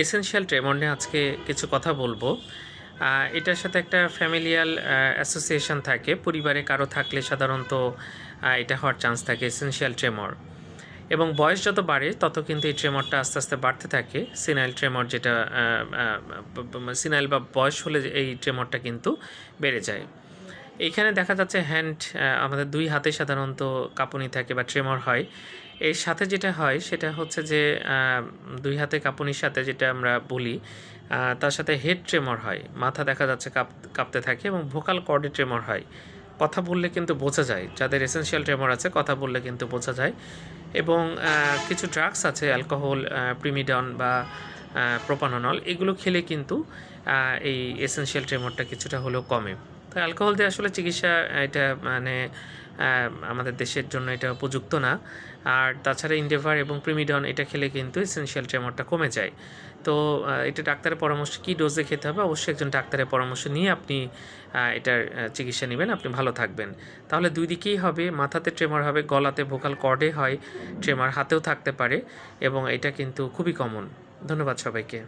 Essential tremor নিয়ে আজকে কিছু কথা বলবো। এটার সাথে একটা ফ্যামিলিয়াল অ্যাসোসিয়েশন থাকে। পরিবারে কারো থাকলে সাধারণত এটা হওয়ার চান্স থাকে এসেনশিয়াল ট্রেমর। এবং বয়স যত বাড়ে তত কিন্তু এই ট্রেমরটা আস্তে আস্তে বাড়তে থাকে। সিনাইল ট্রেমর যেটা সিনাইল বা বয়স হলে এই ট্রেমরটা কিন্তু বেড়ে যায়। এইখানে দেখা যাচ্ছে আমাদের দুই হাতে সাধারণত কাঁপুনি থাকে বা ট্রেমর হয়। এর সাথে যেটা হয় সেটা হচ্ছে যে দুই হাতে কাঁপুনির সাথে যেটা আমরা বলি তার সাথে হেড ট্রেমর হয়। মাথা দেখা যাচ্ছে কাঁপতে থাকে এবং ভোকাল কর্ডে ট্রেমর হয়। কথা বললে কিন্তু বোঝা যায়, যাদের এসেনশিয়াল ট্রেমর আছে কথা বললে কিন্তু বোঝা যায়। এবং কিছু ড্রাগস আছে, অ্যালকোহল, প্রিমিডন বা প্রোপানল, এগুলো খেলে কিন্তু এই এসেনশিয়াল ট্রেমরটা কিছুটা হলেও কমে। তো অ্যালকোহল দিয়ে আসলে চিকিৎসা এটা মানে আমাদের দেশের জন্য এটা উপযুক্ত না। আর তাছাড়া ইন্ডেভার এবং প্রিমিডন এটা খেলে কিন্তু এসেনশিয়াল ট্রেমরটা কমে যায়। তো এটা ডাক্তারের পরামর্শ, কী ডোজে খেতে হবে অবশ্যই একজন ডাক্তারের পরামর্শ নিয়ে আপনি এটার চিকিৎসা নেবেন, আপনি ভালো থাকবেন। তাহলে দুই দিকেই হবে, মাথাতে ট্রেমর হবে, গলাতে ভোকাল কর্ডে হয় ট্রেমর, হাতেও থাকতে পারে এবং এটা কিন্তু খুবই কমন। ধন্যবাদ সবাইকে।